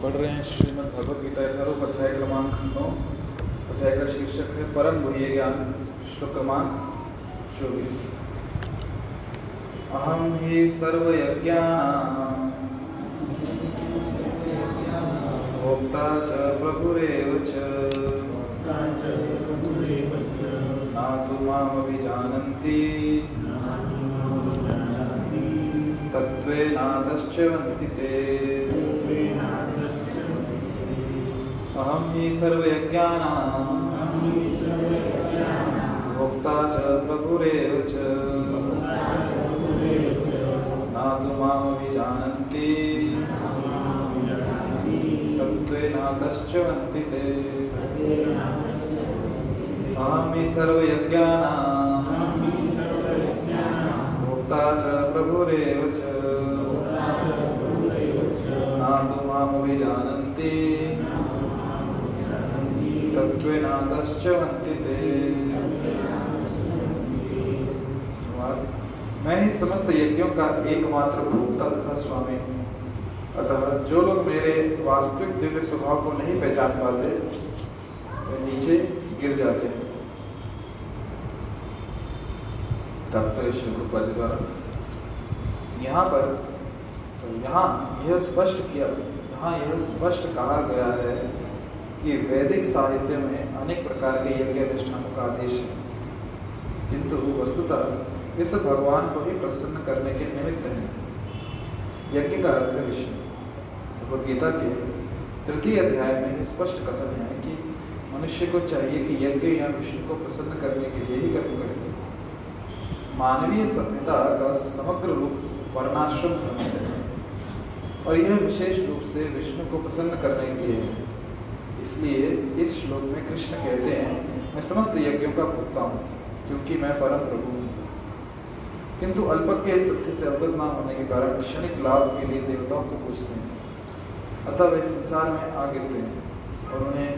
पढ़ रहे हैं श्रीमद् भगवद गीता 11 अध्याय क्रमांक 9। अध्याय का शीर्षक है परम गुह्य ज्ञान। श्लोक क्रमांक 24। अहम हि सर्वयज्ञानां भोक्ता च प्रभुरेव च न तु मामभिजानन्ति तत्त्वेनातश्च वन्ति ते। अहम हि सर्वयज्ञानां भोक्ता च प्रभुरेव च न तु मामभिजानन्ति तत्त्वेनातश्च वन्ति ते। अहम हि सर्वयज्ञानां भोक्ता च प्रभुरेव च न तु मामभिजानन्ति तत्त्वेनातश्च वन्ति ते। मैं ही समस्त यज्ञों का एकमात्र भोक्ता तथा स्वामी। अतः जो लोग मेरे वास्तविक दिव्य स्वभाव को नहीं पहचान पाते वे नीचे गिर जाते हैं। तात्पर्य श्री प्रभुपाद जी द्वारा यहाँ यह स्पष्ट कहा गया है कि वैदिक साहित्य में अनेक प्रकार के यज्ञ अनुष्ठानों का आदेश है, किंतु वस्तुतः इस भगवान को ही प्रसन्न करने के निमित्त है। यज्ञ का अर्थ है विष्णु। भगवद गीता के 3 अध्याय में स्पष्ट कथन है कि मनुष्य को चाहिए कि यज्ञ या विष्णु को प्रसन्न करने के लिए ही कर्म करे। मानवीय सभ्यता का समग्र रूप वर्णाश्रम धर्म है और यह विशेष रूप से विष्णु को प्रसन्न करने के लिए है। इसलिए इस श्लोक में कृष्ण कहते हैं, मैं समस्त यज्ञों का भोक्ता हूँ क्योंकि मैं परम प्रभु हूँ। किंतु अल्पज्ञ इस तथ्य से अवगत न होने के कारण क्षणिक लाभ के लिए देवताओं को पूजते हैं। अतः वे संसार में आ गिरते हैं और उन्हें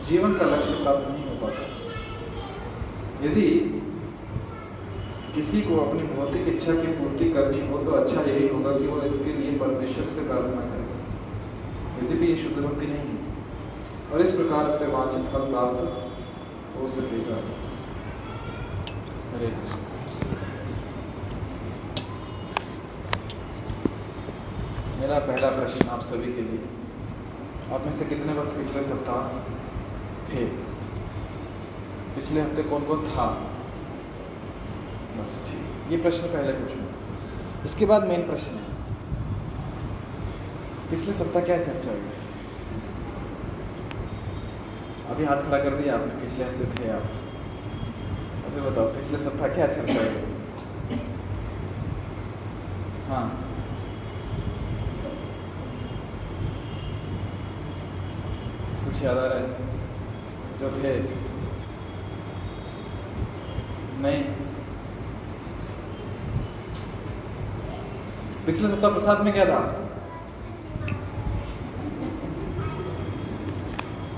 जीवन का लक्ष्य प्राप्त नहीं हो पाता। यदि किसी को अपनी भौतिक इच्छा की पूर्ति करनी हो तो अच्छा यही होगा कि वह इसके लिए परमेश्वर से प्रार्थना करे। यद्यपि ये शुद्ध भक्ति नहीं है और इस प्रकार से वांछित फल प्राप्त हो सकेगा। हरे कृष्ण। मेरा पहला प्रश्न आप सभी के लिए, आप में से कितने वक्त पिछले सप्ताह थे? पिछले हफ्ते कौन कौन था? बस ठीक, ये प्रश्न पहले पूछूंगा। इसके बाद मेन प्रश्न है, पिछले सप्ताह क्या चर्चा हुई? अभी हाथ खड़ा कर दिया आपने, पिछले हफ्ते थे आप। अभी बताओ पिछले सप्ताह क्या चर्चा हुई? हाँ, कुछ याद आ रहा है जो थे? नहीं, पिछले सप्ताह प्रसाद में क्या था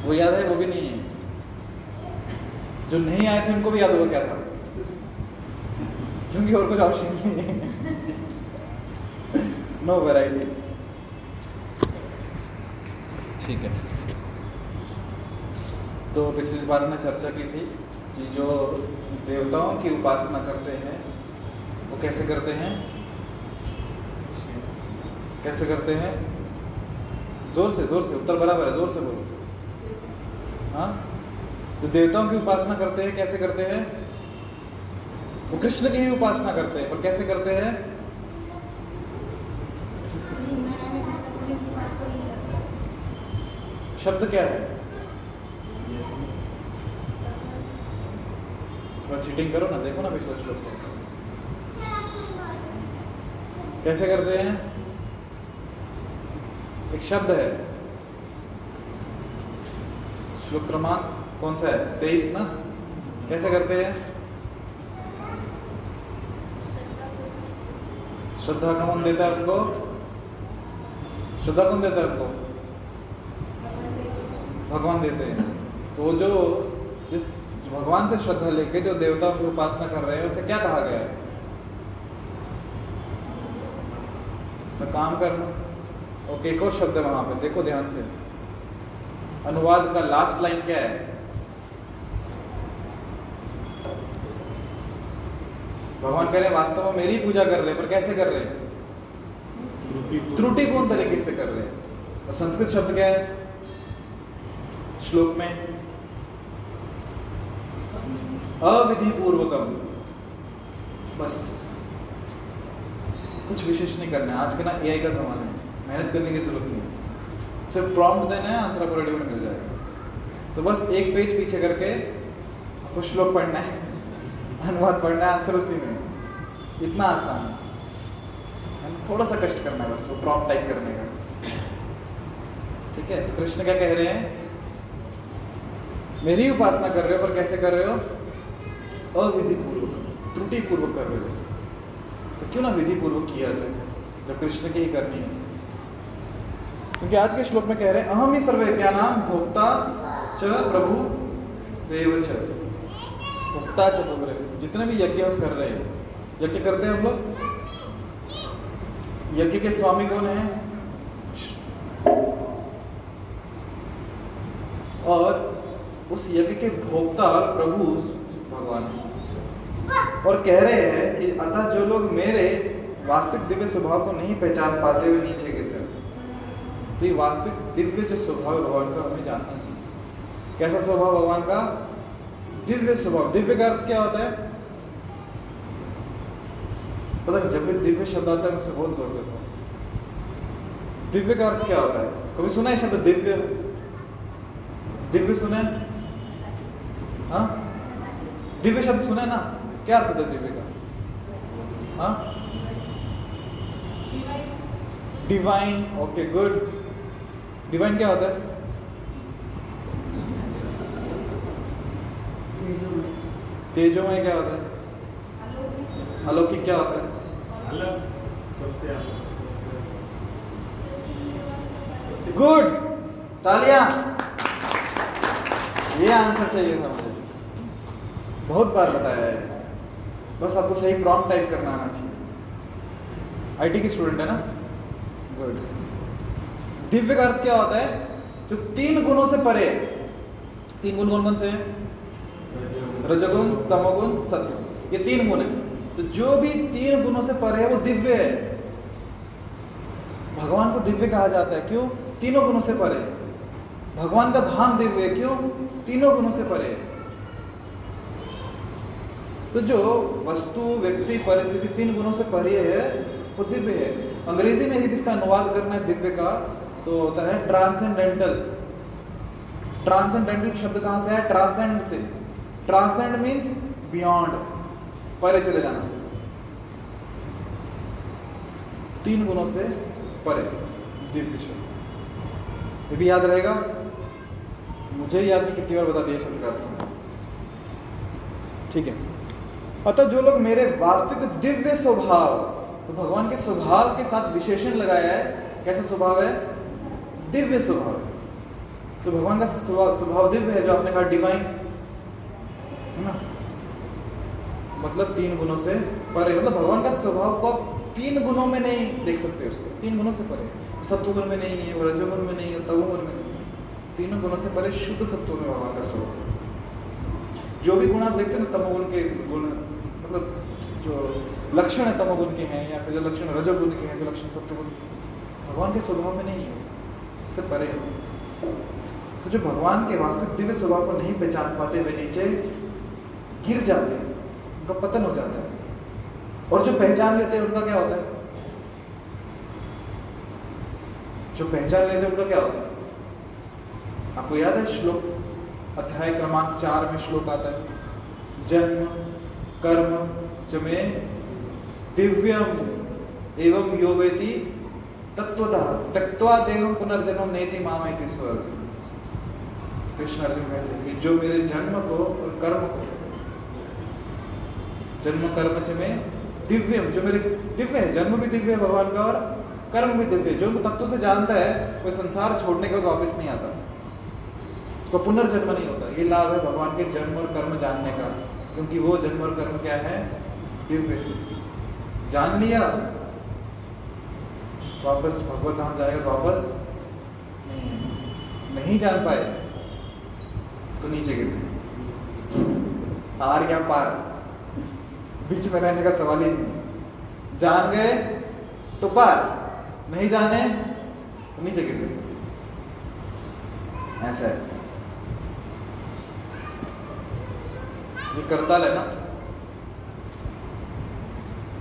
वो याद है? वो भी नहीं है। जो नहीं आए थे उनको भी याद होगा क्या था, क्योंकि और कुछ ऑप्शन नहीं है। No variety. ठीक है, तो पिछली बार में चर्चा की थी कि जो देवताओं की उपासना करते हैं वो कैसे करते हैं? कैसे करते हैं? जोर से उत्तर बराबर है, जोर से बोलो। हाँ, जो देवताओं की उपासना करते हैं कैसे करते हैं? वो कृष्ण की ही उपासना करते हैं, पर कैसे करते हैं? शब्द क्या है? थोड़ा चीटिंग करो ना, देखो ना पिछले श्लोक को कैसे करते हैं। एक शब्द है, श्लोक क्रमांक कौन सा है? 23 ना? कैसे करते हैं? श्रद्धा कौन देता है उनको? श्रद्धा कौन देता है उनको? भगवान देते हैं। तो जो जिस भगवान से श्रद्धा लेके जो देवताओं की उपासना कर रहे हैं उसे क्या कहा गया है? सकाम कर्म। ओके, एक और शब्द है वहां पे, देखो ध्यान से। अनुवाद का लास्ट लाइन क्या है? भगवान कह रहे हैं वास्तव में मेरी पूजा कर रहे हैं, पर कैसे कर रहे हैं? त्रुटिपूर्ण तरीके से कर रहे हैं। और संस्कृत शब्द क्या है श्लोक में? अविधि पूर्वकम। बस कुछ विशेष नहीं करना है। आज का ना एआई का जमाना है, मेहनत करने की जरूरत नहीं है, सिर्फ प्रॉम्प्ट देना है, आंसर आपको रेडीमेड मिल जाएगा। तो बस एक पेज पीछे करके आपको श्लोक पढ़ना है, अनुवाद पढ़ना है, आंसर उसी में। इतना आसान है, थोड़ा सा कष्ट करना है बस वो प्रॉम्प्ट टाइप करने का। ठीक है, तो कृष्ण क्या कह रहे हैं? मेरी उपासना कर रहे हो, पर कैसे कर रहे हो? अविधि पूर्वक, त्रुटि पूर्वक कर रहे हो। तो क्यों ना विधि पूर्वक किया जाए, जब कृष्ण की ही करनी है। क्योंकि आज के श्लोक में कह रहे हैं अहम ही सर्वयज्ञानां भोक्ता च प्रभु रेव च। भोक्ता च प्रभु रेव। जितने भी यज्ञ हम कर रहे हैं, यज्ञ करते हैं हम लोग, यज्ञ के स्वामी कौन है? और उस यज्ञ के भोक्ता और प्रभु भगवान। और कह रहे हैं कि अतः जो लोग मेरे वास्तविक दिव्य स्वभाव को नहीं पहचान पाते हुए नीचे गिर जाते, तो ये वास्तविक दिव्य जो स्वभाव भगवान का हमें जानना चाहिए। कैसा स्वभाव भगवान का? दिव्य स्वभाव। दिव्य का अर्थ क्या होता है पता नहीं? जब भी दिव्य शब्द आता है मुझसे बहुत जोर देता हूँ। दिव्य का अर्थ क्या होता है? कभी सुना है शब्द दिव्य? दिव्य सुना है? हाँ, दिव्य शब्द सुना है ना? क्या अर्थ होता है दिव्य का? हाँ, डिवाइन। Okay, good. डिवाइन क्या होता है? तेजोमय क्या होता है? अलौकिक क्या होता है? अलग, सबसे अलग। गुड, तालियां। ये आंसर चाहिए था मुझे, बहुत बार बताया है। बस आपको सही प्रॉम्प्ट टाइप करना आना चाहिए। आईटी की स्टूडेंट है ना? गुड। दिव्य का अर्थ क्या होता है? जो 3 गुणों से परे। 3 गुण कौन कौन से हैं? रजोगुण, तमोगुण, सत्वगुण। ये 3 गुण है। तो जो भी 3 गुणों से परे है वो दिव्य है। भगवान को दिव्य कहा जाता है, क्यों? 3 गुणों से परे। भगवान का धाम दिव्य है, क्यों? 3 गुणों से परे। तो जो वस्तु, व्यक्ति, परिस्थिति 3 गुणों से परे है वो दिव्य है। अंग्रेजी में यदि इसका अनुवाद करना है दिव्य का, तो होता है ट्रांसेंडेंटल। ट्रांसेंडेंटल शब्द कहां से है? ट्रांसेंड से। ट्रांसेंड मीन्स बियॉन्ड, परे चले जाना। 3 गुणों से परे, दिव्य शब्द। ये भी याद रहेगा। मुझे याद नहीं कितनी बार बता दिया शब्द का अर्थ। ठीक है। अतः जो लोग मेरे वास्तविक दिव्य स्वभाव, तो भगवान के स्वभाव के साथ विशेषण लगाया है। कैसा स्वभाव है? दिव्य स्वभाव। तो भगवान का स्वभाव दिव्य है, जो आपने कहा डिवाइन है ना, मतलब 3 गुणों से परे। मतलब भगवान का स्वभाव को आप 3 गुणों में नहीं देख सकते उसको, 3 गुणों से परे। सत्वगुण में नहीं है, रजोगुण में नहीं है, तमोगुण में नहीं है। 3 गुणों से परे शुद्ध सत्व में भगवान का स्वभाव। जो भी गुण आप देखते हैं ना, तमोगुण के गुण, मतलब जो लक्षण है तमोगुण के हैं, या फिर जो लक्षण रजोगुण के हैं, जो लक्षण सत्वगुण, भगवान के स्वभाव में नहीं है, इससे परे है। तो जो भगवान के वास्तविक दिव्य स्वभाव को नहीं पहचान पाते, वे नीचे गिर जाते हैं, उनका पतन हो जाता है। और जो पहचान लेते हैं उनका क्या होता है? जो पहचान लेते हैं उनका क्या होता है? आपको याद है श्लोक, अध्याय क्रमांक 4 में श्लोक आता है, जन्म कर्म च मे दिव्यम एवं यो वेति तत्वतः त्यक्त्वा देहं पुनर्जन्म नेति मामेति सो अर्जुन। कृष्ण अर्जुन कहते हैं कि जो मेरे जन्म को और कर्म को, जन्म कर्म च मे दिव्यम, जो मेरे दिव्य है, जन्म भी दिव्य है भगवान का और कर्म भी दिव्य है। जो उनको तत्व से जानता है वो संसार छोड़ने के बाद वापस नहीं आता, उसका पुनर्जन्म नहीं होता। ये लाभ है भगवान के जन्म और कर्म जानने का, क्योंकि वो जन्म और कर्म क्या है? दिव्य। जान लिया वापस भगवत धाम जाएगा तो वापस नहीं जान पाए तो नीचे गिर जाए। पार या पार, बीच में रहने का सवाल ही नहीं। जान गए तो पार, नहीं जाने तो नीचे गिर जाए। ऐसा है, ये करताल है ना।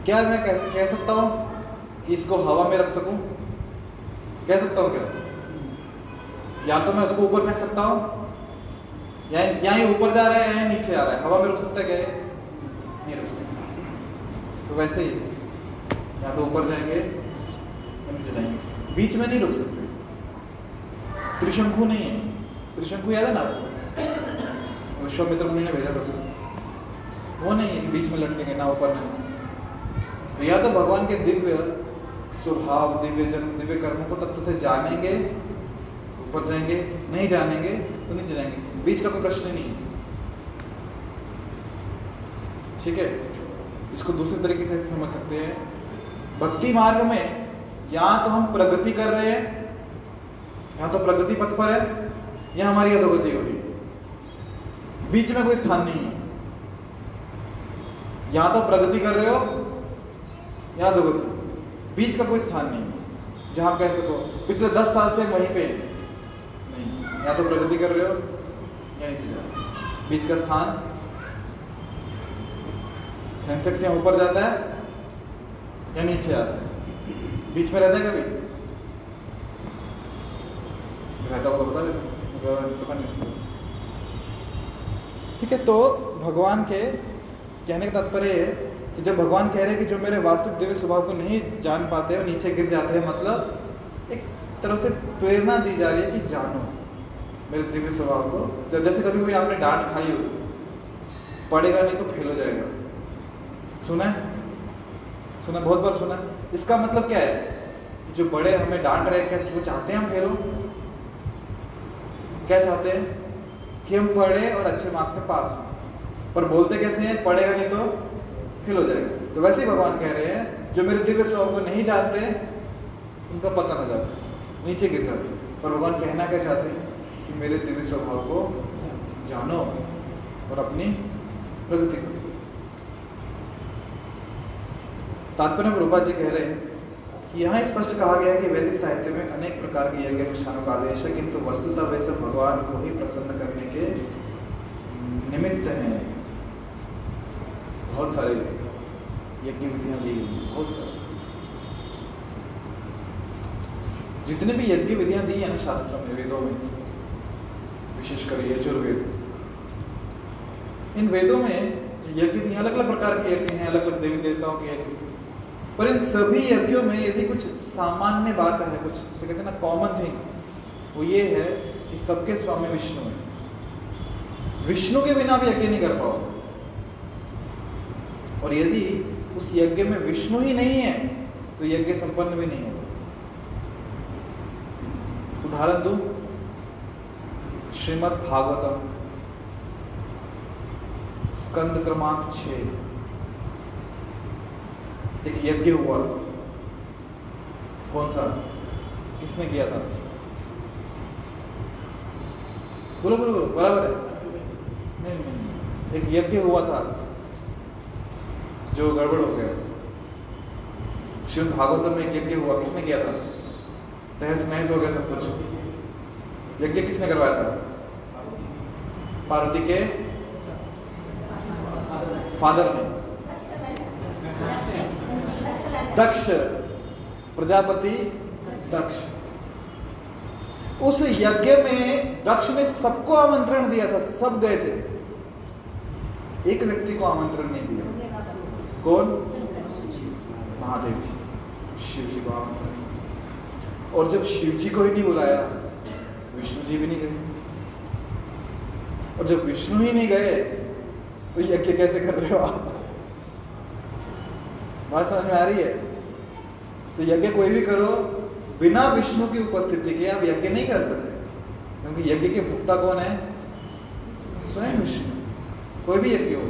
क्या मैं कह सकता हूं कि इसको हवा में रख सकूं? कह सकता हूं क्या? या तो मैं उसको ऊपर फेंक सकता हूं, या ये ऊपर जा रहा है या नीचे आ रहा है, हवा में रुक सकता है क्या? नहीं रुक सकता। तो वैसे ही या तो ऊपर जाएंगे या नीचे जाएंगे, बीच में नहीं रुक सकते। त्रिशंकु नहीं है, त्रिशंकु याद है ना आपको? विश्वामित्र मुनि ने भेजा था उसको, वो नहीं है बीच में लटकेंगे ना ऊपर ना नीचे। तो या तो भगवान के दिव्य स्वभाव, दिव्य जन्म, दिव्य कर्मों को तत्व से जानेंगे, ऊपर जाएंगे, नहीं जानेंगे तो नीचे जाएंगे, बीच का कोई प्रश्न नहीं है। ठीक है, इसको दूसरे तरीके से समझ सकते हैं। भक्ति मार्ग में या तो हम प्रगति कर रहे हैं, या तो प्रगति पथ पर है, या हमारी अधोगति हो रही है, बीच में कोई स्थान नहीं है। या तो प्रगति कर रहे हो या अधोगति, बीच का कोई स्थान नहीं है जहां आप कह सको पिछले 10 साल से वहीं पे नहीं। या तो प्रगति कर रहे हो या नीचे जा रहे हो, बीच का स्थान। सेंसेक्स यहाँ ऊपर जाता है या नीचे आता है, बीच में रहता है कभी? रहता हो तो बता देना, मुझे पता नहीं। ठीक है, तो भगवान के कहने का तात्पर्य है कि जब भगवान कह रहे हैं कि जो मेरे वास्तविक दिव्य स्वभाव को नहीं जान पाते और नीचे गिर जाते हैं, मतलब एक तरफ से प्रेरणा दी जा रही है कि जानो मेरे दिव्य स्वभाव को। जब जैसे कभी कोई आपने डांट खाई हो, पढ़ेगा नहीं तो फेल हो जाएगा, सुना है? सुना, बहुत बार सुना है। इसका मतलब क्या है कि जो बड़े हमें डांट रहे हैं, वो चाहते हैं हम फेल हो? क्या चाहते हैं? कि हम पढ़े और अच्छे मार्क्स से पास हो, पर बोलते कैसे हैं? पढ़ेगा नहीं तो फेल हो जाएगा। तो वैसे ही भगवान कह रहे हैं जो मेरे दिव्य स्वभाव को नहीं जानते उनका पता न जाता, नीचे गिर जाते। पर भगवान कहना क्या चाहते हैं कि मेरे दिव्य स्वभाव को जानो और अपनी प्रगति करो। तात्पर्य में रूपा जी कह रहे हैं कि यहाँ स्पष्ट कहा गया है कि वैदिक साहित्य में अनेक प्रकार के यज्ञ अनुष्ठानों का आदेश है, किंतु वस्तुतः वे सब भगवान को ही प्रसन्न करने के निमित्त हैं। बहुत सारे यज्ञ विधियां दी गई, बहुत सारे, जितने भी यज्ञ विधियां दी हैं ना शास्त्रों में, वेदों में, विशेषकर यजुर्वेद, इन वेदों में यज्ञ दी, अलग अलग प्रकार के यज्ञ हैं, अलग अलग देवी देवताओं के यज्ञ, पर इन सभी यज्ञों में यदि कुछ सामान्य बात है, कुछ जिसे कहते हैं ना कॉमन थिंग, वो ये है कि सबके स्वामी विष्णु है। विष्णु के बिना भी यज्ञ नहीं कर पाओ, और यदि उस यज्ञ में विष्णु ही नहीं है तो यज्ञ संपन्न भी नहीं होगा। उदाहरण दूं, श्रीमद् भागवतम स्कंद क्रमांक 6, एक यज्ञ हुआ था। कौन सा? किसने किया था? बोलो बोलो बोलो, बराबर है? नहीं, एक यज्ञ हुआ था जो गड़बड़ हो गया। श्रीमद् भागवतम में एक यज्ञ हुआ, किसने किया था? तहस नहस हो गया सब कुछ। यज्ञ किसने करवाया था? पार्वती के फादर ने, दक्ष, प्रजापति दक्ष। उस यज्ञ में दक्ष ने सबको आमंत्रण दिया था, सब गए थे, एक व्यक्ति को आमंत्रण नहीं दिया। कौन? महादेव जी, शिव जी को आमंत्रण। और जब शिव जी को ही नहीं बुलाया, विष्णु जी भी नहीं गए। और जब विष्णु ही नहीं गए तो यज्ञ कैसे कर रहे हो आप? बात समझ में आ रही है? तो यज्ञ कोई भी करो, बिना विष्णु की उपस्थिति के आप यज्ञ नहीं कर सकते, क्योंकि यज्ञ के भुक्ता कौन है? स्वयं विष्णु। कोई भी यज्ञ हो,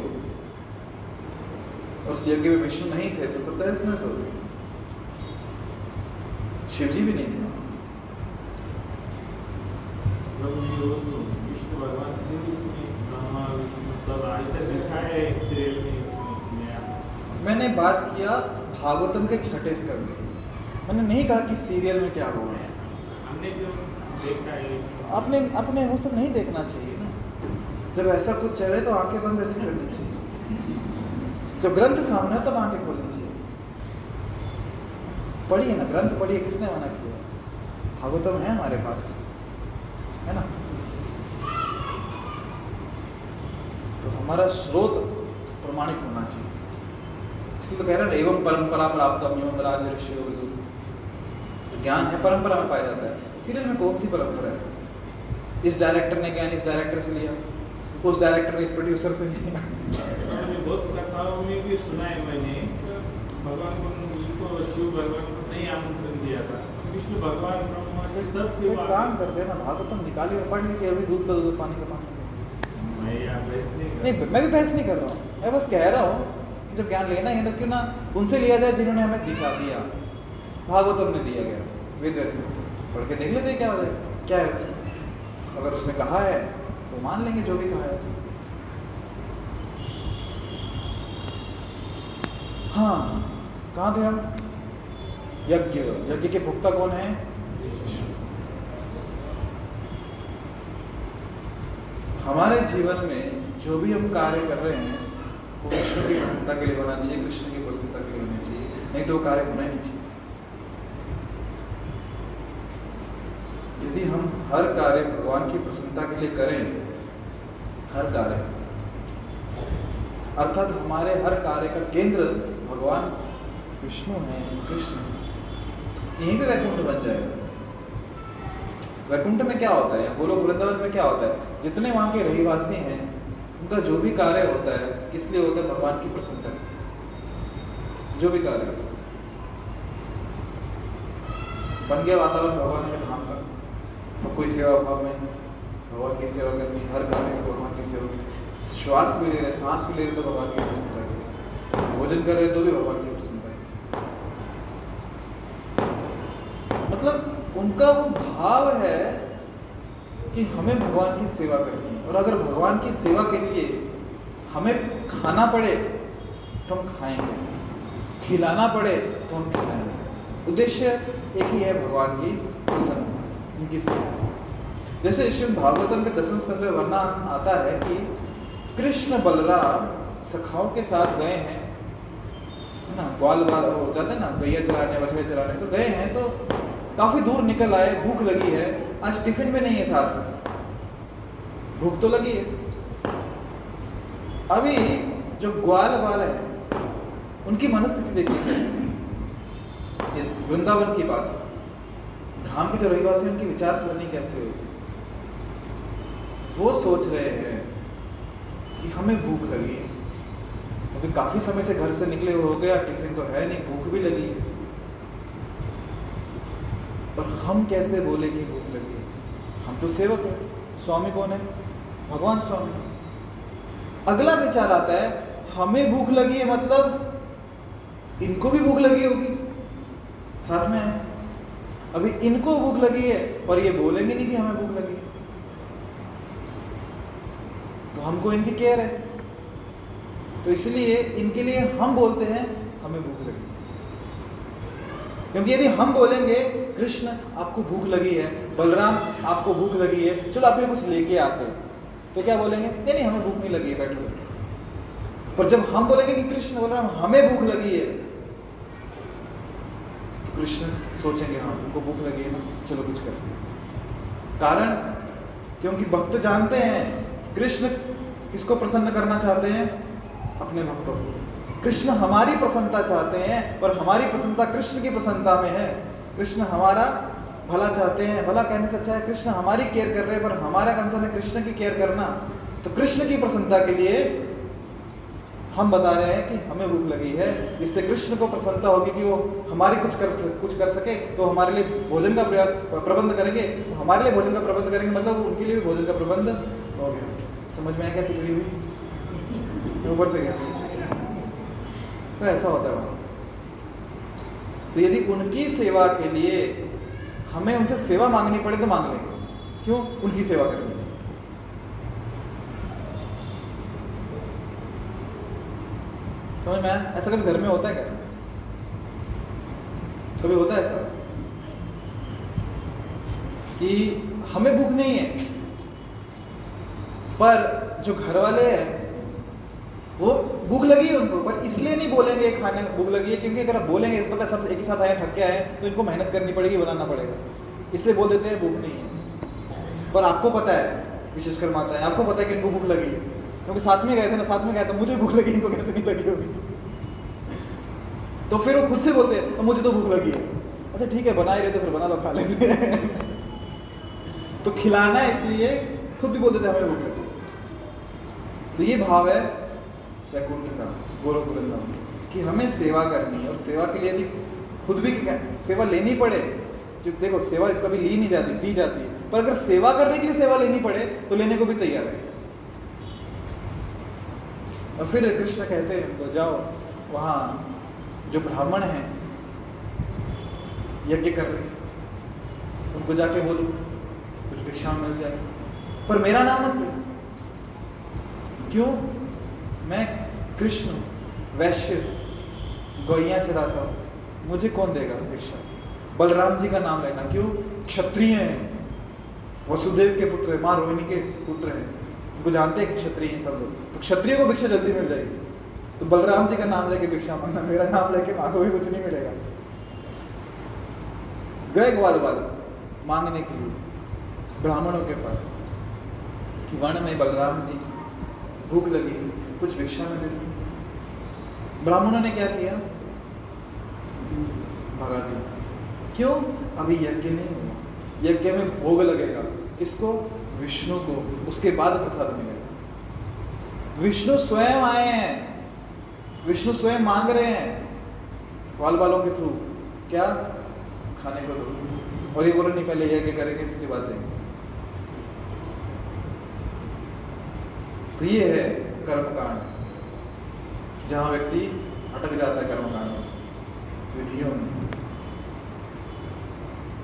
और उस यज्ञ में विष्णु नहीं थे तो सब तहस नहस हो गए। शिव जी भी नहीं थे। विष्णु भगवान थे उसमें, ब्रह्मा विष्णु सब ऐसे दिखा है एक सीरियल में इसमें। मैंने बात किया भागवतम के छठे स्कंद की। मैंने नहीं कहा कि सीरियल में क्या हुआ है। हमने जो देखा है आपने अपने वो सब नहीं देखना चाहिए ना। जब ऐसा कुछ चले तो आंखें बंद ऐसे करनी चाहिए। जब ग्रंथ सामने हो तब आंखें खोलनी चाहिए। पढ़िए ना, ग्रंथ पढ़िए, किसने मना किया? भागवतम है हमारे पास, है ना। तो हमारा स्रोत प्रमाणिक होना चाहिए। इसलिए तो कह रहे हैं एवं परंपरा प्राप्तम एवं राज ऋषियों। जो ज्ञान है परंपरा में पाया जाता है। सीरियल में कौन सी परंपरा है? इस डायरेक्टर ने ज्ञान इस डायरेक्टर से लिया, उस डायरेक्टर ने इस प्रोड्यूसर से लिया। बहुत कथाओं में भी सुना है मैंने, भगवान को शिव भगवान को नहीं आमंत्रण दिया था, विष्णु भगवान ब्रह्मा के सब तो एक काम करते हैं ना, भागवतम निकालिए और पढ़ लीजिए। अभी दूध का दूध, पानी का पानी। मैं यहाँ बहस नहीं, मैं भी बहस नहीं कर रहा हूँ। मैं बस कह रहा हूँ कि जब ज्ञान लेना है तो क्यों ना उनसे लिया जाए जिन्होंने हमें दिखा दिया। भागवतम में दिया गया, वेद वैसे पढ़ के देख लेते क्या हो जाए, क्या है उसमें। अगर उसमें कहा है तो मान लेंगे जो भी कहा है उसमें। हाँ, कहाँ थे हम? यज्ञ। यज्ञ के भुक्ता कौन है? हमारे जीवन में जो भी हम कार्य कर रहे हैं वो विष्णु की प्रसन्नता के लिए होना चाहिए, कृष्ण की प्रसन्नता के लिए होना चाहिए, नहीं तो वो कार्य होना ही नहीं चाहिए। यदि हम हर कार्य भगवान की प्रसन्नता के लिए करें, हर कार्य, अर्थात हमारे हर कार्य का केंद्र भगवान विष्णु है, कृष्ण है, यहीं पे वैकुंठ बन जाएगा। वैकुंठ में क्या होता है, या गोलोक वृंदावन में क्या होता है? जितने वहाँ के रहीवासी हैं उनका जो भी कार्य होता है किस लिए होता है? भगवान की प्रसन्नता। जो भी कार्य होता है बन गया वातावरण भगवान के धाम का। सब कोई सेवा भाव में भगवान की सेवा करनी, हर कार्य में भगवान की सेवा करनी। श्वास भी ले रहे, सांस भी ले रहे तो भगवान की प्रसन्नता है, भोजन कर रहे तो भी भगवान की प्रसन्नता है। मतलब उनका वो भाव है कि हमें भगवान की सेवा करनी है, और अगर भगवान की सेवा के लिए हमें खाना पड़े तो हम खाएंगे, खिलाना पड़े तो हम खिलाएंगे। उद्देश्य एक ही है, भगवान की प्रसन्नता, उनकी सेवा। जैसे श्रीमद् भागवतम के 10वें स्कंद में वर्णन आता है कि कृष्ण बलराम सखाओं के साथ गए हैं, है ना, ग्वाल बाल हो जाते हैं ना, गैया चलाने बछड़े चलाने, तो गए हैं तो काफी दूर निकल आए, भूख लगी है, आज टिफिन में नहीं है साथ में, भूख तो लगी है। अभी जो ग्वाल बाल है उनकी मनस्थिति देखिए कैसे। ये वृंदावन की बात है, धाम के जो रहीवासी उनकी विचार सरणी कैसे होगी। वो सोच रहे हैं कि हमें भूख लगी है, क्योंकि काफी समय से घर से निकले हो गया, टिफिन तो है नहीं, भूख भी लगी है, और हम कैसे बोले कि भूख लगी है? हम तो सेवक है, स्वामी कौन है? भगवान स्वामी। अगला विचार आता है, हमें भूख लगी है मतलब इनको भी भूख लगी होगी, साथ में है। अभी इनको भूख लगी है पर ये बोलेंगे नहीं कि हमें भूख लगी है, तो हमको इनकी केयर है, तो इसलिए इनके लिए हम बोलते हैं हमें भूख लगी। क्योंकि यदि हम बोलेंगे कृष्ण आपको भूख लगी है, बलराम आपको भूख लगी है, चलो आपके कुछ लेके आते हैं, तो क्या बोलेंगे? नहीं नहीं, हमें भूख नहीं लगी है, बैठो। पर जब हम बोलेंगे कि कृष्ण बलराम हमें भूख लगी है, तो कृष्ण सोचेंगे हाँ तुमको भूख लगी है ना, चलो कुछ करते हैं। कारण क्योंकि भक्त जानते हैं कृष्ण किसको प्रसन्न करना चाहते हैं? अपने भक्तों को। कृष्ण हमारी प्रसन्नता चाहते हैं, और हमारी प्रसन्नता कृष्ण की प्रसन्नता में है। कृष्ण हमारा भला चाहते हैं, भला कहने से अच्छा है कृष्ण हमारी केयर कर रहे हैं, पर हमारा कंसर्न है कृष्ण की केयर करना। तो कृष्ण की प्रसन्नता के लिए हम बता रहे हैं कि हमें भूख लगी है, इससे कृष्ण को प्रसन्नता होगी कि वो हमारी कुछ कर सके, तो हमारे लिए भोजन का प्रबंध करेंगे। हमारे लिए भोजन का प्रबंध करेंगे मतलब उनके लिए भी भोजन का प्रबंध हो गया। समझ में आया क्या? खिचड़ी हुई ऊपर से गया, तो ऐसा होता है वहाँ। तो यदि उनकी सेवा के लिए हमें उनसे सेवा मांगनी पड़े तो मांग लेंगे। क्यों? उनकी सेवा करनी है। समझ में आया? ऐसा कभी घर में होता है क्या? कभी होता है ऐसा कि हमें भूख नहीं है, पर जो घर वाले हैं वो भूख लगी है उनको, पर इसलिए नहीं बोलेंगे खाने भूख लगी है, क्योंकि अगर आप बोलेंगे पता सब एक ही साथ आए थक के आए तो इनको मेहनत करनी पड़ेगी, बनाना पड़ेगा, इसलिए बोल देते हैं भूख नहीं है। पर आपको पता है, विशेषकर माता है, आपको पता है कि इनको भूख लगी है, क्योंकि साथ में गए थे ना, साथ में गए तो मुझे भूख लगी, इनको कैसे नहीं लगी होगी। तो फिर वो खुद से बोलते हैं तो मुझे तो भूख लगी है। अच्छा ठीक है, बना ही रहे तो फिर बना लो, खा लेते हैं। तो खिलाना है, इसलिए खुद भी बोल देते हमें भूख लगी। तो ये भाव है वैकुंठ का, गोलोक वृंदावन, कि हमें सेवा करनी है, और सेवा के लिए यदि खुद भी सेवा लेनी पड़े, जो देखो सेवा कभी ली नहीं जाती, दी जाती है, पर अगर सेवा करने के लिए सेवा लेनी पड़े तो लेने को भी तैयार है। और फिर कृष्ण कहते हैं तो जाओ वहाँ जो ब्राह्मण हैं यज्ञ कर रहे, उनको जाके बोलो कुछ भिक्षा मिल जाए, पर मेरा नाम मत लो। क्यों? मैं कृष्ण वैश्य गौइयाँ चराता हूँ, मुझे कौन देगा भिक्षा? बलराम जी का नाम लेना। क्यों? क्षत्रिय हैं, वसुदेव के पुत्र हैं, माँ रोहिणी के पुत्र हैं, उनको जानते हैं कि क्षत्रिय हैं सब लोग, तो क्षत्रिय को भिक्षा जल्दी मिल जाएगी। तो बलराम जी का नाम लेके भिक्षा मांगना, मेरा नाम लेके मांगो भी कुछ नहीं मिलेगा। गए ग्वाल वाले मांगने के लिए ब्राह्मणों के पास कि वन में बलराम जी भूख लगी, कुछ भिक्षा में दे। ब्राह्मणों ने क्या किया? भगा दिया। क्यों? अभी यज्ञ नहीं हुआ, यज्ञ में भोग लगेगा, किसको? विष्णु को, उसके बाद प्रसाद मिलेगा। विष्णु स्वयं आए हैं, विष्णु स्वयं मांग रहे हैं ग्वाल वालों के थ्रू, क्या? खाने को दो। और ये बोलो नहीं पहले यज्ञ करेंगे उसके बाद देंगे। तो ये है कर्मकांड, जहाँ व्यक्ति अटक जाता है कर्मकांड विधियों में,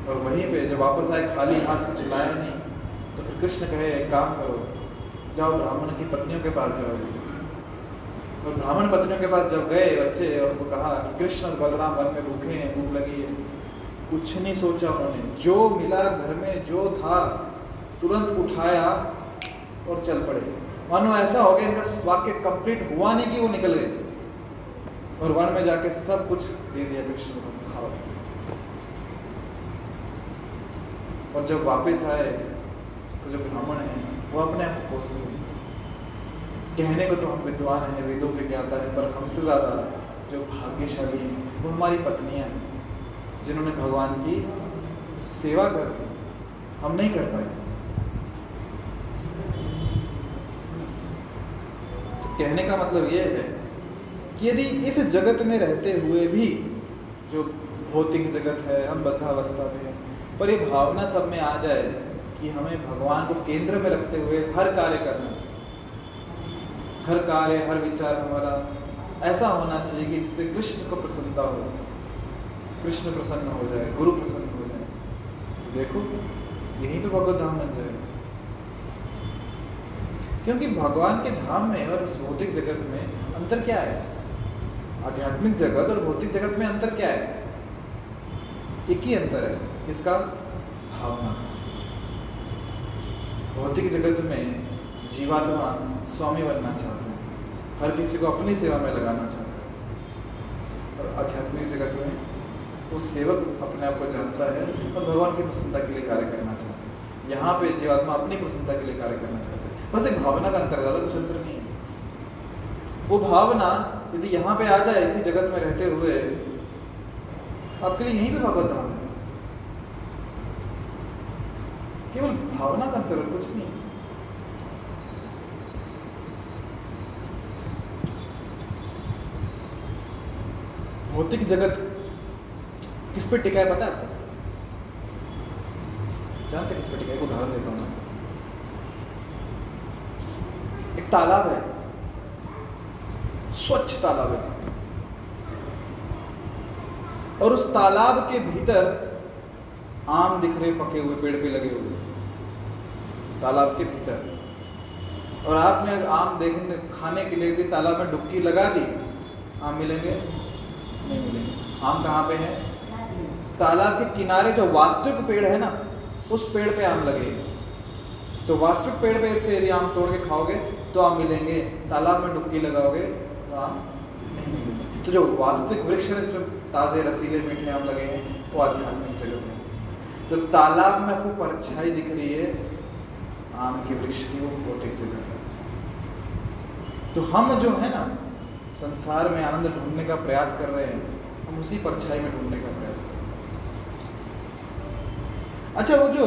और वहीं पे जब वापस आए खाली हाथ कुछ लाया नहीं, तो फिर कृष्ण कहे एक काम करो, जाओ ब्राह्मण की पत्नियों के पास जाओ। और ब्राह्मण पत्नियों के पास जब गए बच्चे, और उनको कहा कि कृष्ण और बलराम वन में भूखे हैं, भूख लगी है, कुछ नहीं सोचा उन्होंने, जो मिला घर में जो था तुरंत उठाया और चल पड़े। मानो ऐसा हो गया इनका वाक्य कंप्लीट हुआ नहीं कि वो निकल गए, और वन में जाके सब कुछ दे दिया कृष्ण को, खाओ। और जब वापस आए तो जो ब्राह्मण हैं वो अपने आप को कोस रहे। कहने को तो हम विद्वान हैं, वेदों के ज्ञाता हैं, पर हमसे ज़्यादा जो भाग्यशाली हैं वो हमारी पत्नियां हैं, जिन्होंने भगवान की सेवा कर, हम नहीं कर पाए। तो कहने का मतलब ये है कि यदि इस जगत में रहते हुए भी, जो भौतिक जगत है, हम बद्धावस्था में हैं, पर ये भावना सब में आ जाए कि हमें भगवान को केंद्र में रखते हुए हर कार्य करना, हर कार्य हर विचार हमारा ऐसा होना चाहिए कि जिससे कृष्ण को प्रसन्नता हो, कृष्ण प्रसन्न हो जाए, गुरु प्रसन्न हो जाए। तो देखो यहीं पे भगवत धाम बन जाएगा। क्योंकि भगवान के धाम में और उस भौतिक जगत में अंतर क्या है? आध्यात्मिक जगत और भौतिक जगत में अंतर क्या है? एक ही अंतर है, किसका? भावना। भौतिक जगत में जीवात्मा स्वामी बनना चाहता है, हर किसी को अपनी सेवा में लगाना चाहता है, और आध्यात्मिक जगत में वो सेवक अपने आप को जानता है और भगवान की प्रसन्नता के लिए कार्य करना चाहता है। यहाँ पे जीवात्मा अपनी प्रसन्नता के लिए कार्य करना चाहता है, बस एक भावना का अंतर, ज़्यादा कुछ अंतर नहीं है। वो भावना यदि यहाँ पे आ जाए इसी जगत में रहते हुए, आपके लिए यहीं पे भगवत धाम है। केवल भावना का अंतर, कुछ नहीं। भौतिक जगत किस पे टिका है पता है आपको? जानते किस पे टिका है? एक उदाहरण देता हूँ मैं। एक तालाब है, स्वच्छ तालाब है, और उस तालाब के भीतर आम दिख रहे पके हुए, पेड़ पे लगे हुए, तालाब के भीतर। और आपने आम देखने खाने के लिए यदि तालाब में डुबकी लगा दी, आम मिलेंगे? नहीं मिलेंगे। आम कहाँ पे है? तालाब के किनारे जो वास्तविक पेड़ है ना, उस पेड़ पे आम लगे। तो वास्तविक पेड़ पे से यदि आम तोड़ के खाओगे तो आम मिलेंगे, तालाब में डुबकी लगाओगे तो आम नहीं मिलेंगे। तो जो वास्तविक वृक्ष है, इसमें ताज़े रसीले मीठे आम लगे हैं, वो आध्यात्मिक जगत है। जो तालाब में आपको परछाई दिख रही है आम के वृक्ष की, वो भौतिक जगत है। तो हम जो है ना संसार में आनंद ढूंढने का प्रयास कर रहे हैं, हम उसी परछाई में ढूंढने का प्रयास कर रहे हैं। अच्छा, वो जो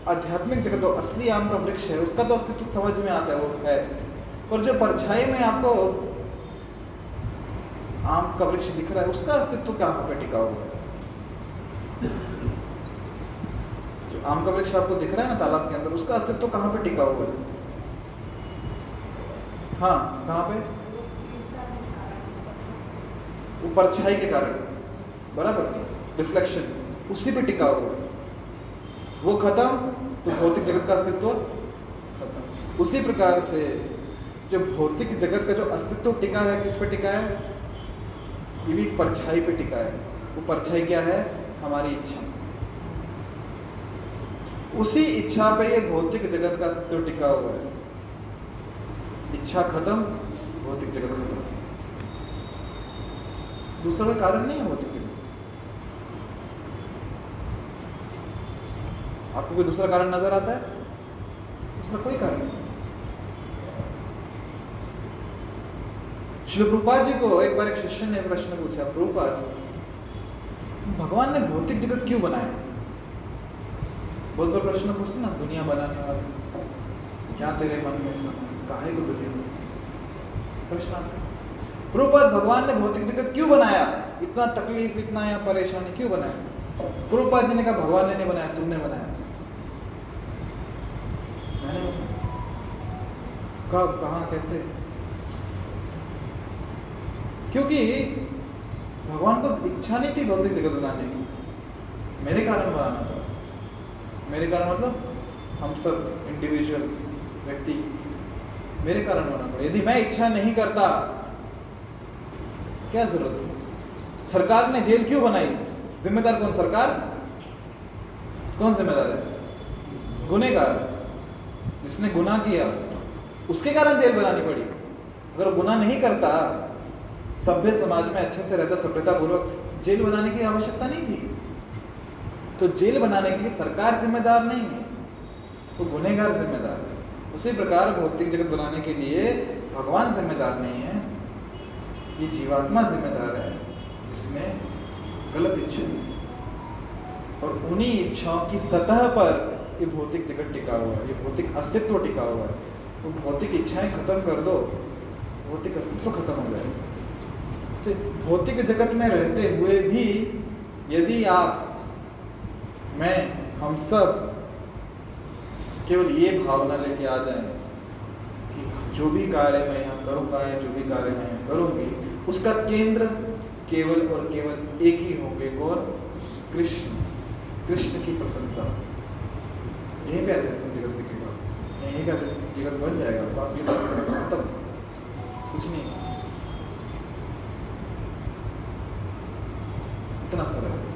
आध्यात्मिक जगत, तो असली आम का वृक्ष है, उसका तो अस्तित्व समझ में आता है, वो है। पर जो परछाई में आपको आम का वृक्ष दिख रहा है, उसका अस्तित्व कहाँ पे टिका हुआ है? जो आम का वृक्ष आपको दिख रहा है ना तालाब के अंदर, उसका अस्तित्व कहाँ पे टिका हुआ है? हाँ, कहाँ पे? वो परछाई के कारण, बराबर, रिफ्लेक्शन, उसी पे टिका हुआ है। वो खत्म तो भौतिक जगत का अस्तित्व खत्म। उसी प्रकार से जो भौतिक जगत का जो अस्तित्व टिका है, किस पे टिका है? ये भी परछाई पे टिका है। वो परछाई क्या है? हमारी इच्छा। उसी इच्छा पे ये भौतिक जगत का अस्तित्व टिका हुआ है। इच्छा खत्म, भौतिक जगत खत्म। दूसरा कोई कारण नहीं है भौतिक जगत। आपको कोई दूसरा कारण नजर आता है? दूसरा कोई कारण नहीं। श्री प्रभुपाद जी को एक बार एक शिष्य ने प्रश्न पूछा, प्रभुपाद, भगवान ने भौतिक जगत क्यों बनाया? बहुत बार प्रश्न पूछते ना दुनिया बनाने वाले, क्या तेरे मन में सब काहे को दुनिया प्रश्न आता है। प्रभुपाद, भगवान ने भौतिक जगत क्यों बनाया? इतना तकलीफ, इतना या परेशानी क्यों बनाया? प्रभुपाद जी ने कहा, भगवान ने नहीं बनाया, तुमने बनाया। मैंने कब, कहाँ, कैसे? क्योंकि भगवान को इच्छा नहीं थी भौतिक जगत बनाने की, मेरे कारण बनाना पड़ा। मेरे कारण मतलब हम सब इंडिविजुअल व्यक्ति, मेरे कारण बनाना पड़ा। यदि मैं इच्छा नहीं करता, क्या जरूरत है? सरकार ने जेल क्यों बनाई? जिम्मेदार कौन? सरकार। कौन जिम्मेदार है? गुनहगार, जिसने गुनाह किया, उसके कारण जेल बनानी पड़ी। अगर गुनाह नहीं करता, सभ्य समाज में अच्छे से रहता, सभ्यता पूर्वक, जेल बनाने की आवश्यकता नहीं थी। तो जेल बनाने के लिए सरकार जिम्मेदार नहीं है, वो गुनहगार जिम्मेदार है। उसी प्रकार भौतिक जगत बनाने के लिए भगवान जिम्मेदार नहीं है, ये जीवात्मा जिम्मेदार है जिसने गलत इच्छा की। और उन्हीं इच्छाओं की सतह पर ये भौतिक जगत टिका हुआ है, ये भौतिक अस्तित्व टिका हुआ है। वो भौतिक इच्छाएं खत्म कर दो, भौतिक अस्तित्व खत्म हो जाए। तो भौतिक जगत में रहते हुए भी यदि आप, मैं, हम सब केवल ये भावना लेके आ जाएं कि जो भी कार्य मैं यहाँ करूँगा या जो भी कार्य मैं यहाँ करूँगी, उसका केंद्र केवल और केवल एक ही होंगे, और कृष्ण, कृष्ण की प्रसन्नता। यही पे आध्यात्मिक जगत दिखेगा, यही पे आध्यात्मिक जगत बन जाएगा। तो आप ये खत्म, कुछ नहीं, इतना सरल है।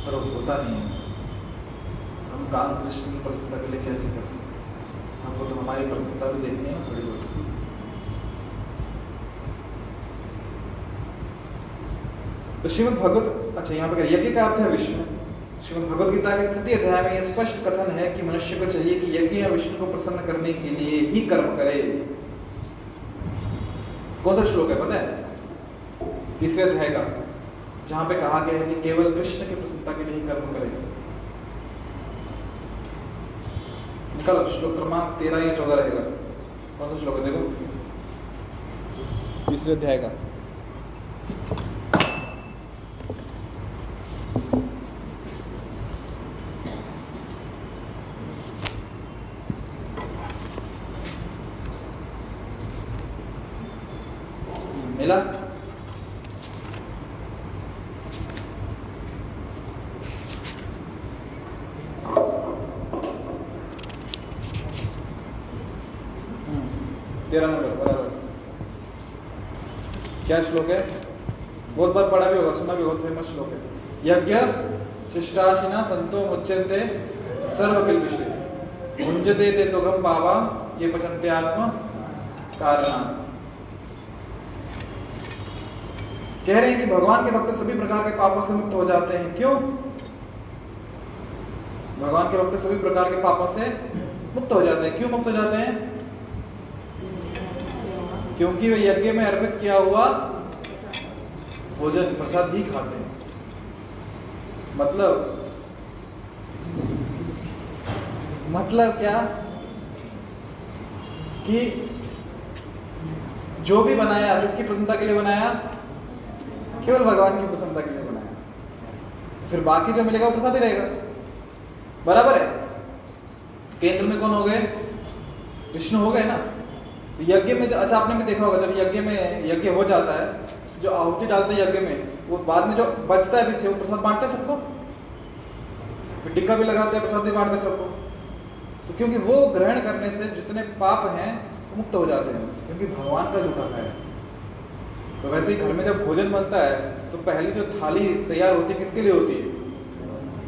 पर वो होता नहीं है। हम काम कृष्ण की प्रसन्नता के लिए कैसे कर सकते? हमको तो हमारी प्रसन्नता भी देखनी है थोड़ी बहुत। तो श्रीमद् भगवत, अच्छा यहाँ पर यज्ञ का अर्थ है विष्णु। श्रीमद् भगवत गीता के 3 अध्याय में यह स्पष्ट कथन है कि मनुष्य को चाहिए कि यज्ञ या विष्णु को प्रसन्न करने के लिए ही कर्म करे। कौन सा श्लोक है पता है? 3 अध्याय का, जहां पे कहा गया है कि केवल कृष्ण की प्रसन्नता के लिए ही कर्म करे। निकालो, श्लोक क्रमांक 13 या 14 रहेगा। कौन सा श्लोक है देखो, 3 अध्याय का। मिला? 13 नंबर बराबर। क्या श्लोक है? बहुत बार पढ़ा भी होगा, सुना भी, बहुत फेमस श्लोक है। यज्ञ शिष्टाशिना संतो मुच्यन्ते सर्वकिल्बिषे भुंजते ते तुगम पावा ये पचन्ते आत्म कारणात्। कह रहे हैं कि भगवान के भक्त सभी प्रकार के पापों से मुक्त हो जाते हैं। क्यों? भगवान के भक्त सभी प्रकार के पापों से मुक्त हो जाते हैं। क्यों मुक्त हो जाते हैं? क्योंकि वे यज्ञ में अर्पित किया हुआ भोजन प्रसाद ही खाते हैं। मतलब क्या कि जो भी बनाया किसकी प्रसन्नता के लिए बनाया? केवल भगवान की प्रसन्नता के लिए बनाया। फिर बाकी जो मिलेगा वो प्रसाद ही रहेगा, बराबर है। केंद्र में कौन हो गए? विष्णु हो गए ना। यज्ञ में जो, अच्छा आपने भी देखा होगा, जब यज्ञ में यज्ञ हो जाता है, जो आहुति डालते हैं यज्ञ में, वो बाद में जो बचता है पीछे, वो प्रसाद बांटते हैं सबको। फिर टिक्का भी लगाते हैं, प्रसाद भी बांटते हैं सबको। तो क्योंकि वो ग्रहण करने से जितने पाप हैं वो मुक्त हो जाते हैं उससे, क्योंकि भगवान का झूठा खाया। तो वैसे ही घर में जब भोजन बनता है तो पहली जो थाली तैयार होती है किसके लिए होती है?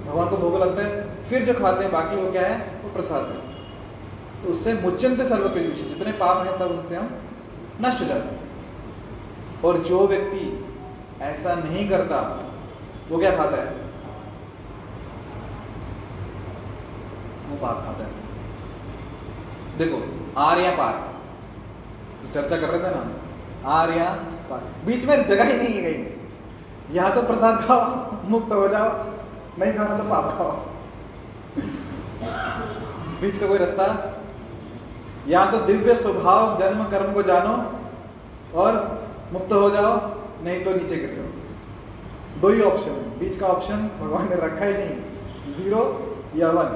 भगवान को भोग लगता है। फिर जो खाते हैं बाकी वो क्या है? वो प्रसाद है। तो उससे मुच्यन्ते सर्वकिल्बिषे, जितने पाप हैं सब उनसे हम नष्ट हो जाते हैं। और जो व्यक्ति ऐसा नहीं करता वो क्या खाता है? वो पाप खाता है। देखो आर या पार, तो चर्चा कर रहे थे ना, आर या पार, बीच में जगह ही नहीं है कहीं। यहाँ तो प्रसाद खाओ मुक्त हो जाओ, नहीं खाना तो पाप खाओ। बीच का कोई रास्ता? या तो दिव्य स्वभाव जन्म कर्म को जानो और मुक्त हो जाओ, नहीं तो नीचे गिर जाओ। दो ही ऑप्शन है, बीच का ऑप्शन भगवान ने रखा ही नहीं, 0 या 1।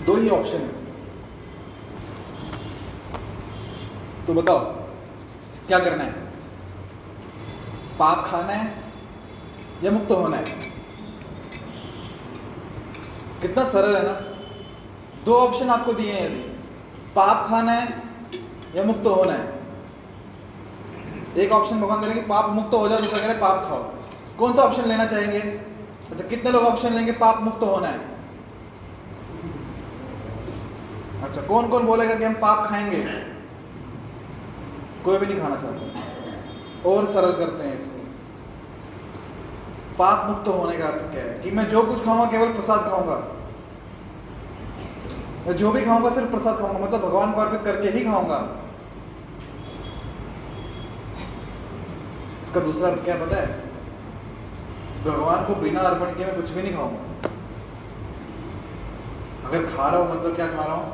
दो ही ऑप्शन है, तो बताओ क्या करना है? पाप खाना है या मुक्त होना है? कितना सरल है ना। दो ऑप्शन आपको दिए हैं, यदि पाप खाना है या मुक्त होना है। एक ऑप्शन भगवान दे रहे कि पाप मुक्त हो जाओ, दूसरा कह रहे पाप खाओ। कौन सा ऑप्शन लेना चाहेंगे? अच्छा, कितने लोग ऑप्शन लेंगे पाप मुक्त होना है? अच्छा, कौन कौन बोलेगा कि हम पाप खाएंगे? कोई भी नहीं खाना चाहता। और सरल करते हैं इसको। पाप मुक्त होने का अर्थ क्या है? कि मैं जो कुछ खाऊंगा केवल प्रसाद खाऊंगा, मैं जो भी खाऊंगा सिर्फ प्रसाद खाऊंगा, मतलब भगवान को अर्पित करके ही खाऊंगा। इसका दूसरा अर्थ क्या पता है? भगवान को बिना अर्पण किए मैं कुछ भी नहीं खाऊंगा। अगर खा रहा हूं मतलब क्या खा रहा हूं?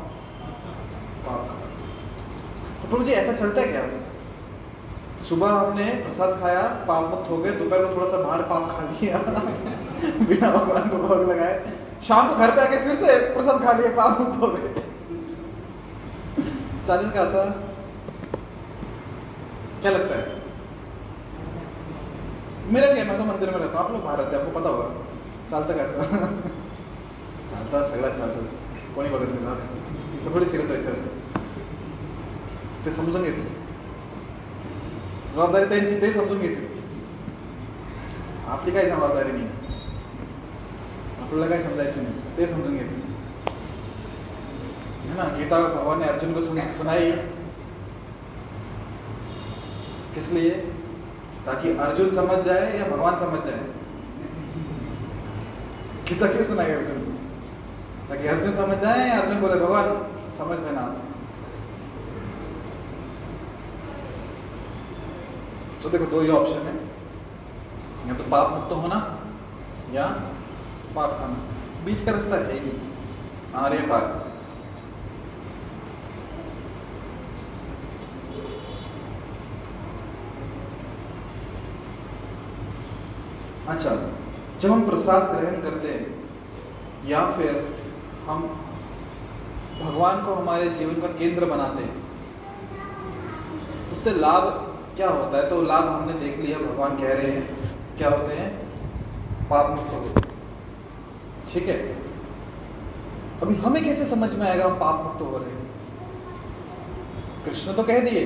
पाप खा रहा हूं। तो प्रभु जी ऐसा चलता है क्या? सुबह हमने प्रसाद खाया, पाप मुक्त हो गए, दोपहर को थोड़ा सा बाहर पाप खा लिया बिना भगवान को भोग लगाए, शाम को घर पे आके फिर से प्रसाद खा लिया, पाप मुक्त हो गए। चालन का ऐसा क्या लगता है? मेरा क्या, मैं तो मंदिर में रहता हूँ, आप लोग बाहर रहते हैं, आपको पता होगा चालता कैसा चालता सगळा चालतो, कोणी बघत नाही ना, तो थोडी सिरियस व्हायचं असतं, ते समजून घेतील, जबाबदारी त्यांची, ते समजून घेतील, आपली काही जबाबदारी नाही, आपल्याला काही समजायचं नाही, ते समजून घेतील, है ना। गीता भगवान ने अर्जुन को सुनाई किस लिए? ताकि अर्जुन समझ जाए या भगवान समझ जाए? गीता क्यों सुनाई अर्जुन को? ताकि अर्जुन समझ जाए, अर्जुन बोले भगवान समझ लेना। तो देखो दो ही ऑप्शन है, या तो पाप मुक्त होना या पाप खाना, बीच का रास्ता है ही नहीं, आर्य पार। अच्छा, जब हम प्रसाद ग्रहण करते हैं या फिर हम भगवान को हमारे जीवन का केंद्र बनाते हैं, उससे लाभ क्या होता है, तो लाभ हमने देख लिया। भगवान कह रहे हैं क्या होते हैं, पाप मुक्त होते, ठीक है। अभी हमें कैसे समझ में आएगा हम पाप मुक्त हो रहे हैं? कृष्ण तो कह दिए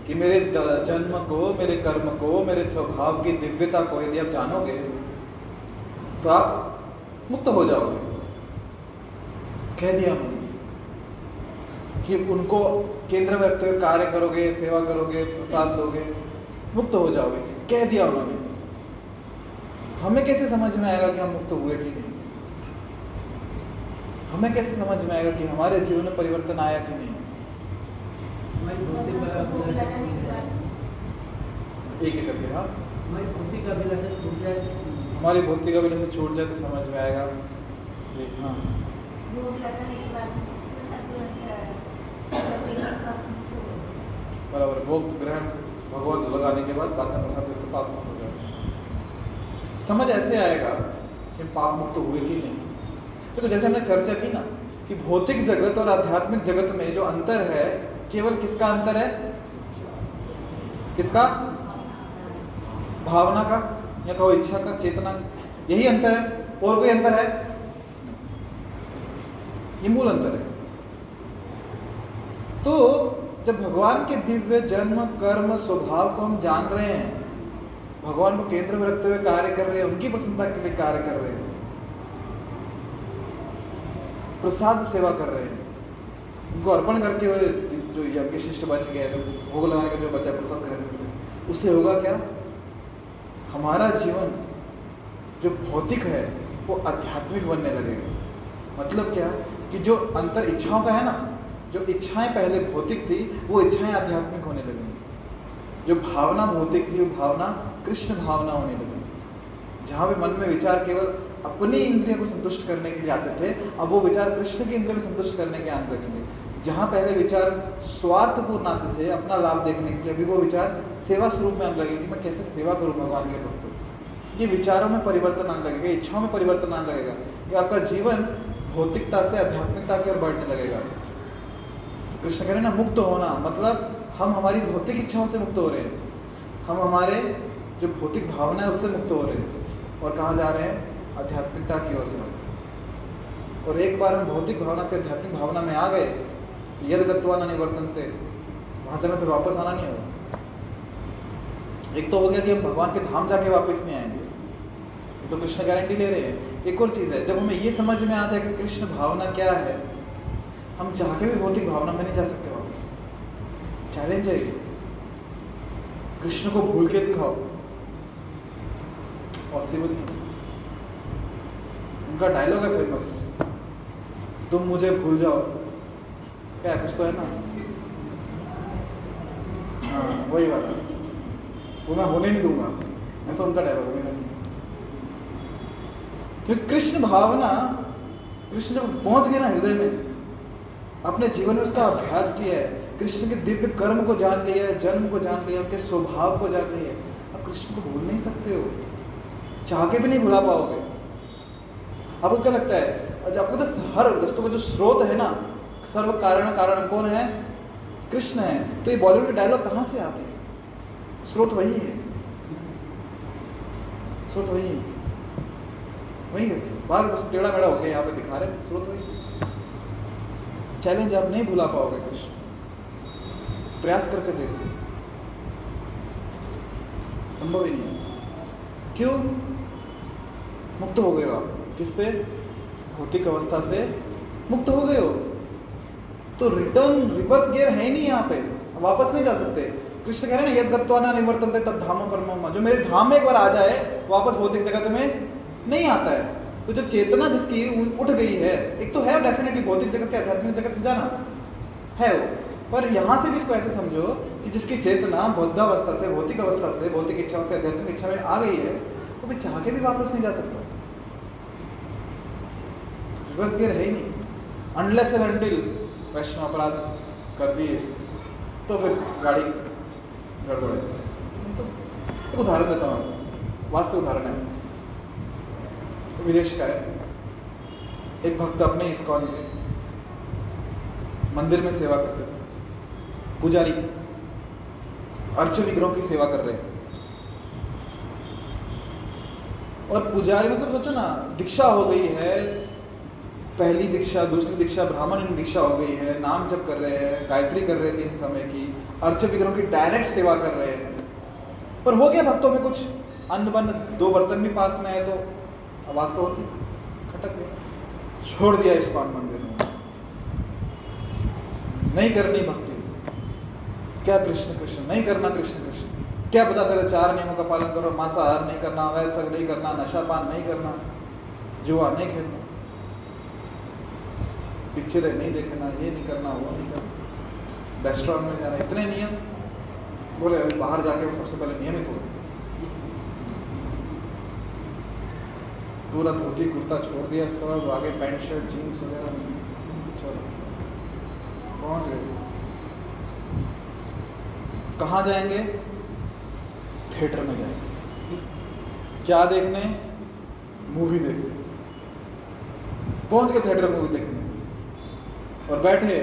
कि मेरे जन्म को, मेरे कर्म को, मेरे स्वभाव की दिव्यता को यदि आप जानोगे तो आप मुक्त हो जाओगे। कह दिया उन्होंने कि उनको केंद्र में रखते हुए कार्य करोगे, सेवा करोगे, प्रसाद लोगे, मुक्त हो जाओगे, कह दिया उन्होंने। हमें कैसे समझ में आएगा कि हम मुक्त हुए कि नहीं? हमें कैसे समझ में आएगा कि हमारे जीवन में परिवर्तन आया कि नहीं? एक एक करके, हाँ, हमारी भौतिक अभिलाषा छूट जाए तो समझ में आएगा जी। हाँ, बराबर। भोग ग्रहण भगवत लगाने के बाद बाद में प्रसाद तो पाप मुक्त हो जाएगा। समझ ऐसे आएगा कि पाप मुक्त हुए कि नहीं। तो जैसे हमने चर्चा की ना कि भौतिक जगत और आध्यात्मिक जगत में जो अंतर है, केवल किसका अंतर है? किसका? भावना का, या कहो इच्छा का, चेतना, यही अंतर है। और कोई अंतर है? ये मूल अंतर है। तो जब भगवान के दिव्य जन्म, कर्म, स्वभाव को हम जान रहे हैं, भगवान को केंद्र में रखते हुए कार्य कर रहे हैं, उनकी प्रसन्नता के लिए कार्य कर रहे हैं, प्रसाद सेवा कर रहे हैं, उनको अर्पण करके हुए जो यज्ञ शिष्ट बच गया, जो भोग लगाने का जो बचा प्रसाद करेंगे, उससे होगा क्या? हमारा जीवन जो भौतिक है वो आध्यात्मिक बनने लगेगा। मतलब क्या कि जो अंतर इच्छाओं का है ना, जो इच्छाएं पहले भौतिक थी वो इच्छाएं आध्यात्मिक होने लगेंगी। जो भावना भौतिक थी वो भावना कृष्ण भावना होने लगेगी। जहाँ भी मन में विचार केवल अपनी इंद्रियों को संतुष्ट करने के लिए आते थे, अब वो विचार कृष्ण की इंद्रियों को संतुष्ट करने के आने लगेंगे। जहाँ पहले विचार स्वार्थपूर्ण आते थे, अपना लाभ देखने के लिए, अभी वो विचार सेवा स्वरूप में आने लगेगी कि मैं कैसे सेवा करूँ भगवान के भक्तों। ये विचारों में परिवर्तन आने लगेगा, इच्छाओं में परिवर्तन आने लगेगा। ये आपका जीवन भौतिकता से आध्यात्मिकता की ओर बढ़ने लगेगा। कृष्ण कह रहे हैं ना, मुक्त होना मतलब हम हमारी भौतिक इच्छाओं से मुक्त हो रहे हैं, हम हमारे जो भौतिक भावना है उससे मुक्त हो रहे हैं। और कहाँ जा रहे हैं? आध्यात्मिकता की ओर जा रहे हैं। और एक बार हम भौतिक भावना से आध्यात्मिक भावना में आ गए, यद गत्वा न निवर्तन्ते, वहाँ से तो वापस आना नहीं होगा। एक तो हो गया कि हम भगवान के धाम जाके वापस नहीं आएंगे, ये तो कृष्ण गारंटी ले रहे हैं। एक और चीज़ है, जब हमें ये समझ में आ जाए कि कृष्ण भावना क्या है, हम चाह के भी भौतिक भावना में नहीं जा सकते वापस। चैलेंज है, कृष्ण को भूल के दिखाओ, पॉसिबल नहीं। उनका डायलॉग है फेमस, तुम मुझे भूल जाओ, क्या कुछ तो है ना, हाँ वही बात है, वो मैं होने नहीं दूंगा, ऐसा उनका डायलॉग है। क्योंकि कृष्ण भावना, कृष्ण जब पहुंच गए ना हृदय में, अपने जीवन में उसका अभ्यास किया है, कृष्ण के दिव्य कर्म को जान लिया है, जन्म को जान लिया, उनके स्वभाव को जान लिया है, अब कृष्ण को भूल नहीं सकते हो, चाह के भी नहीं भुला पाओगे। आपको क्या लगता है, आपको तो हर वस्तु का जो स्रोत है ना, सर्व कारण कारण कौन है? कृष्ण है। तो ये बॉलीवुड के डायलॉग कहाँ से आते हैं? स्रोत वही है, स्रोत वही है, वही है। बाहर बस टेढ़ा मेढ़ा होकर यहाँ पे दिखा रहे हैं, स्रोत वही। चैलेंज आप नहीं भुला पाओगे कृष्ण, प्रयास करके देखो, संभव ही नहीं है। क्यों? मुक्त हो गए हो आप, किससे? भौतिक अवस्था से मुक्त हो गए हो, तो रिटर्न रिवर्स गियर है ही नहीं यहाँ पे, वापस नहीं जा सकते। कृष्ण कह रहे हैं ना, यद गत्वा न निवर्तन्ते तद धाम कर्म, जो मेरे धाम में एक बार आ जाए वापस भौतिक जगत में नहीं आता है। तो जो चेतना जिसकी उठ गई है, एक तो है डेफिनेटली भौतिक जगत से आध्यात्मिक जगत जाना है वो, पर यहाँ से भी इसको ऐसे समझो कि जिसकी चेतना बौद्धावस्था से, भौतिक अवस्था से, भौतिक इच्छाओं से आध्यात्मिक इच्छा में आ गई है, वो भी चाह के भी वापस नहीं जा सकता। रिवर्स गियर है ही नहीं, अनलेस एंड अनटिल वैष्णव अपराध कर दिए तो फिर गाड़ी गड़बड़ है। तो एक उदाहरण देता हूँ आपको, वास्तविक उदाहरण है, विदेश का है। एक भक्त अपने इस्कॉन मंदिर में सेवा करते थे, पुजारी। अर्च विग्रहों की सेवा कर रहे हैं। और पुजारी मतलब सोचो ना, दीक्षा हो गई है, पहली दीक्षा, दूसरी दीक्षा, ब्राह्मण दीक्षा हो गई है, नाम जप कर रहे हैं, गायत्री कर रहे थे इन समय की, अर्च विग्रहों की डायरेक्ट सेवा कर रहे हैं। पर हो गया भक्तों में कुछ अन्न बन, 2 बर्तन भी पास में है तो आवाज तो होती, खटक गया, छोड़ दिया इस्कॉन मंदिर में, नहीं करनी भक्ति, क्या कृष्ण कृष्ण, नहीं करना कृष्ण कृष्ण, क्या पता तेरे 4 नियमों का पालन करो, मांसाहार नहीं करना, अवैध सग नहीं करना, नशापान नहीं करना, जुआ नहीं खेलना, पिक्चरें नहीं देखना, ये नहीं करना, वो नहीं करना, रेस्टोरेंट में जाना, इतने नियम बोले। बाहर जाके वो सबसे पहले नियमित हो, पूरा धोती कुर्ता छोड़ दिया, सब आगे पैंट शर्ट जीन्स वगैरह, चलो पहुंच गए। कहाँ जाएंगे? थिएटर में जाएंगे। क्या देखने? मूवी देखने। पहुंच गए थिएटर मूवी देखने और बैठे,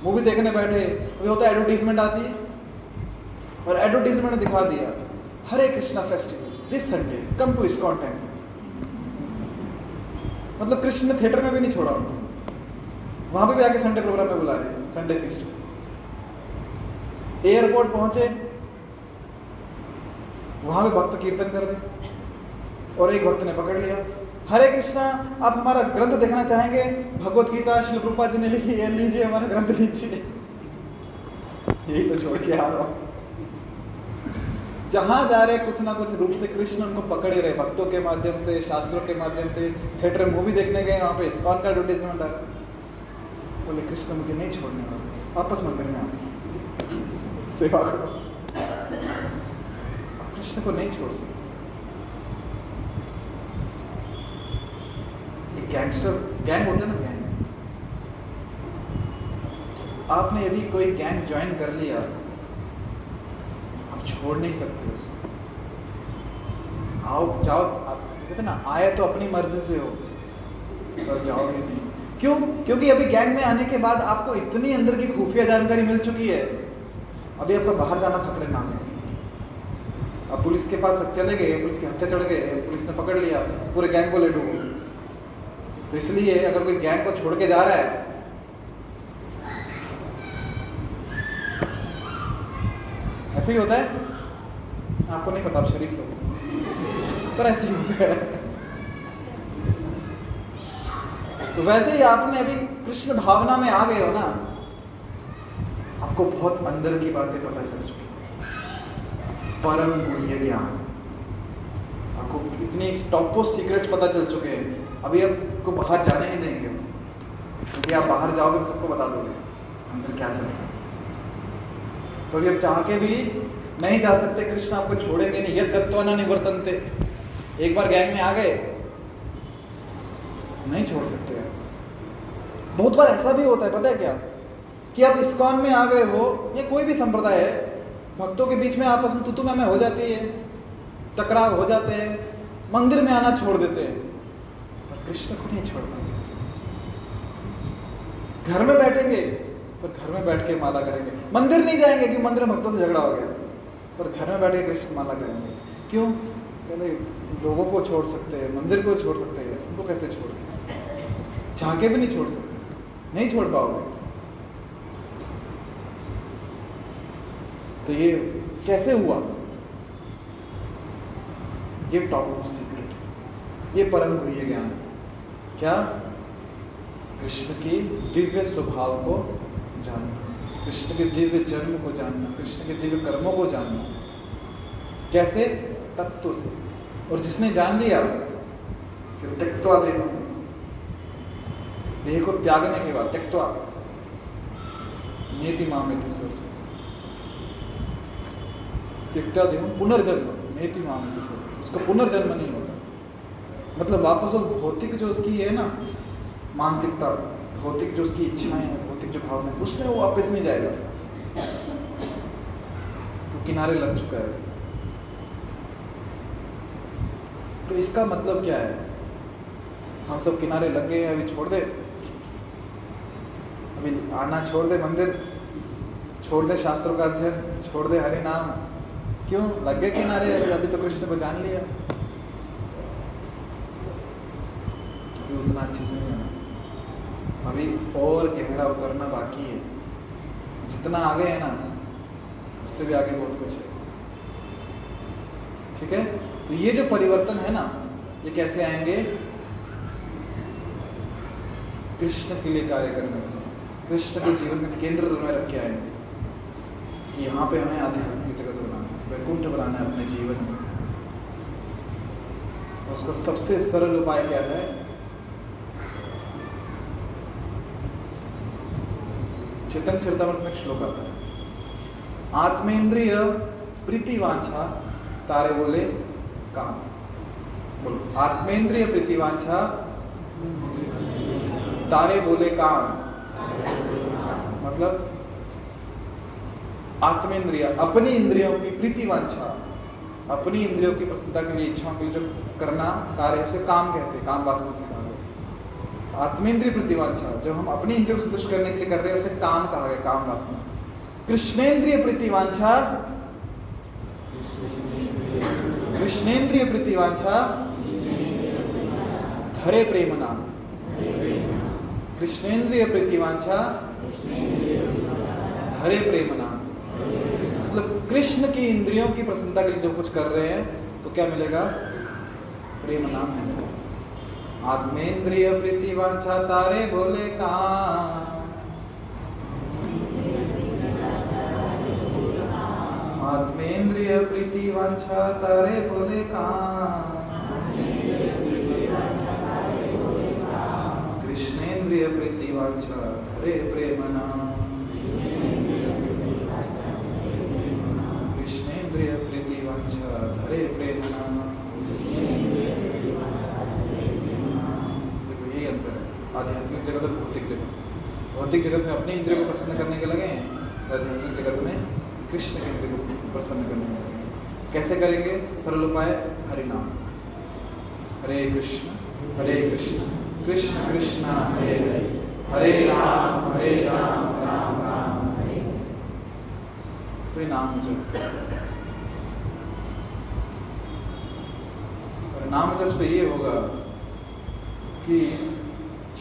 मूवी देखने बैठे, अभी होता है एडवर्टीजमेंट आती है और एडवर्टीजमेंट दिखा दिया, Hare Krishna festival this Sunday come to ISKCON temple. मतलब कृष्ण ने थिएटर में भी नहीं छोड़ा, वहां पे भी आके संडे प्रोग्राम में बुला रहे हैं, संडे फेस्ट। एयरपोर्ट पहुंचे, वहां पे भक्त कीर्तन कर रहे और एक भक्त ने पकड़ लिया, हरे कृष्णा आप हमारा ग्रंथ देखना चाहेंगे? भगवत गीता श्रील प्रभुपाद जी ने लिखी है, लीजिए हमारा ग्रंथ लीजिए। यही तो छोड़ के आ रहा हूं। जहां जा रहे कुछ ना कुछ रूप से कृष्ण उनको पकड़े रहे, भक्तों के माध्यम से, शास्त्रों के माध्यम से। थिएटर मूवी देखने गए, वहां पे इस्कॉन का एडवर्टाइजमेंट आ रहा, बोले कृष्ण मुझे नहीं छोड़ने वाले, वापस मंदिर में आओ, सेवा करो। कृष्ण को नहीं छोड़ सकते। एक गैंगस्टर गैंग होता है ना, गैंग, आपने यदि कोई गैंग ज्वाइन कर लिया, आप छोड़ नहीं सकते उसको। आओ जाओ, आप कहते ना, आए तो अपनी मर्जी से हो और जाओगे नहीं। क्यों? क्योंकि अभी गैंग में आने के बाद आपको इतनी अंदर की खुफिया जानकारी मिल चुकी है, अभी आपका बाहर जाना खतरनाक है। अब पुलिस के पास चले गए, पुलिस के हत्थे चढ़ गए, पुलिस ने पकड़ लिया, पूरे गैंग को ले डूबो। तो इसलिए अगर कोई गैंग को छोड़ के जा रहा है, ऐसे ही होता है, आपको नहीं पता, आप शरीफ लोग, पर ऐसे ही होता है। तो वैसे ही आपने अभी कृष्ण भावना में आ गए हो ना, आपको बहुत अंदर की बातें पता चल चुकी, परम गुह्य ज्ञान, आपको इतने टॉप सीक्रेट्स पता चल चुके हैं। अभी आपको बाहर जाने नहीं देंगे, क्योंकि आप बाहर जाओगे तो सबको बता दोगे अंदर क्या चल रहा है। तो अभी आप चाह के भी नहीं जा सकते, कृष्ण आपको छोड़ेंगे नहीं। यद दत्त्वा न निवर्तन्ते, एक बार गैंग में आ गए नहीं छोड़ सकते हैं। बहुत बार ऐसा भी होता है, पता है क्या, कि आप इस्कॉन में आ गए हो, या कोई भी संप्रदाय है, भक्तों के बीच में आपस में तू मैं हो जाती है, टकराव हो जाते हैं, मंदिर में आना छोड़ देते हैं, पर कृष्ण को नहीं छोड़ पाते। घर में बैठेंगे पर घर में बैठ के माला करेंगे, मंदिर नहीं जाएंगे क्योंकि मंदिर में भक्तों से झगड़ा हो गया, पर घर में बैठ के कृष्ण माला करेंगे। क्यों? पहले लोगों को छोड़ सकते हैं, मंदिर को छोड़ सकते हैं, उनको कैसे छोड़ के? चाह के भी नहीं छोड़ सकते, नहीं छोड़ पाओगे। तो ये कैसे हुआ? ये टॉप मोस्ट सीक्रेट है, ये परम गुह्य ज्ञान है। क्या? कृष्ण के दिव्य स्वभाव को जानना, कृष्ण के दिव्य जन्म को जानना, कृष्ण के दिव्य कर्मों को जानना। कैसे? तत्व से। और जिसने जान लिया, फिर त्यक्त्वा देह, देह को त्यागने के बाद त्यक्त्वा नेति मामेति सोच, त्यक्त्वा देह पुनर्जन्म, नेति मामेति सोच, उसका पुनर्जन्म नहीं होता। मतलब वापस वो भौतिक जो उसकी है ना मानसिकता, भौतिक जो उसकी इच्छाएं हैं, भौतिक जो भावना है, उसमें वो वापस नहीं जाएगा, वो किनारे लग चुका है। तो इसका मतलब क्या है? हम सब किनारे लग गए हैं, अभी छोड़ दे, अभी आना छोड़ दे, मंदिर छोड़ दे, शास्त्रों का अध्ययन, छोड़ दे हरि नाम, क्यों लग गए किनारे, अभी तो कृष्ण को जान लिया। क्योंकि उतना अच्छे से नहीं आना, अभी और गहरा उतरना बाकी है। जितना आगे है ना उससे भी आगे बहुत कुछ है। ठीक है, तो ये जो परिवर्तन है ना, ये कैसे आएंगे? कृष्ण के लिए कार्य करने से, कृष्ण के जीवन में केंद्र में रख के आएंगे कि यहाँ पे हमें आध्यात्मिक जगत बनाना है, वैकुंठ बनाना है अपने जीवन में। और उसका सबसे सरल उपाय क्या है? चैतन्य चरितामृत में एक श्लोक आता है, आत्मेंद्रिय प्रीतिवांछा तारे बोले काम। बोलो, आत्मेंद्रिय प्रीतिवांछा तारे बोले काम। मतलब आत्मेंद्रिय, अपनी इंद्रियों की प्रीतिवांछा, अपनी इंद्रियों की प्रसन्नता के लिए, इच्छाओं के लिए जो करना कार्य, उसे काम कहते हैं, काम वासना से कहा गया। आत्मेंद्रिय प्रीतिवांछा, जो हम अपनी इंद्रियों को संतुष्ट करने के लिए कर रहे हैं, उसे काम कहा गया, काम वासना। कृष्णेंद्रिय प्रीतिवांछा, कृष्णेंद्रिय प्रीतिवांछा धरे प्रेम नाम। कृष्णेंद्रिय प्रीतिवांछा धरे प्रेम नाम। मतलब कृष्ण की इंद्रियों की प्रसन्नता के लिए जो कुछ कर रहे हैं तो क्या मिलेगा? प्रेम नाम मिलेगा। आत्मेंद्रिय प्रीतिवांछा तारे बोले काम। आत्मेंद्रिय प्रीतिवांछा तारे बोले काम। कृष्णेंद्रिय प्रीतिवांछा धरे प्रेम नाम। कृष्णेंद्रिय प्रीतिवांछा धरे प्रेम नाम। देखो यही अंतर है आध्यात्मिक जगत और भौतिक जगत। भौतिक जगत में अपने इंद्रियों को प्रसन्न करने के लगे हैं, आध्यात्मिक जगत में कृष्ण के इंद्रियों को प्रसन्न करने के लगे हैं। कैसे करेंगे? सरल उपाय, हरि नाम। हरे कृष्ण कृष्ण कृष्ण हरे हरे, हरे राम राम राम हरे। तो ये नाम जप, और नाम जप से ये होगा कि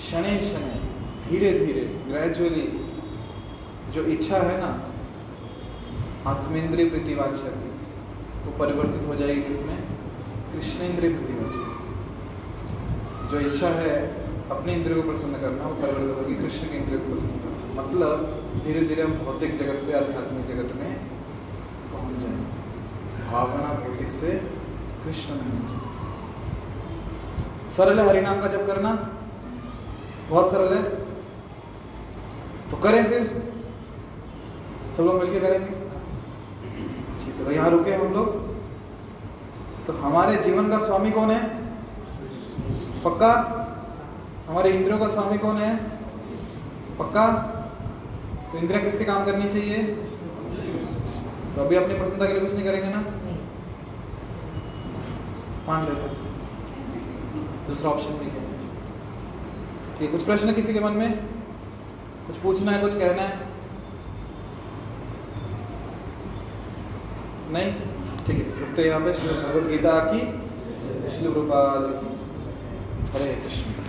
शनै शनै, धीरे धीरे, ग्रेजुअली जो इच्छा है ना आत्मेंद्रिय प्रीतिवांछा की, वो परिवर्तित हो जाएगी किसमें? कृष्णेंद्रिय प्रीतिवांछा। जो इच्छा है अपने इंद्रियों को प्रसन्न करना, वो परिवर्तित होगी कृष्ण के इंद्रियों को प्रसन्न करना। मतलब धीरे धीरे हम भौतिक जगत से आध्यात्मिक जगत में पहुंच जाएंगे, भावना भौतिक से कृष्ण में। सरल है हरिनाम का जप करना, बहुत सरल है। तो करें फिर, सब लोग मिलकर करेंगे। ठीक है, तो यहाँ रुके हम लोग। तो हमारे जीवन का स्वामी कौन है? पक्का? हमारे इंद्रियों का स्वामी कौन है? पक्का? तो इंद्रियां किसके काम करनी चाहिए? तो अभी अपनी प्रसन्नता के लिए कुछ नहीं करेंगे ना, मान लेते। दूसरा ऑप्शन भी है। ठीक, कुछ प्रश्न किसी के मन में? कुछ पूछना है, कुछ कहना है? नहीं? ठीक है, रुकते यहाँ पे। श्री भगवद गीता की, श्री प्रभुपाद की। हरे कृष्ण।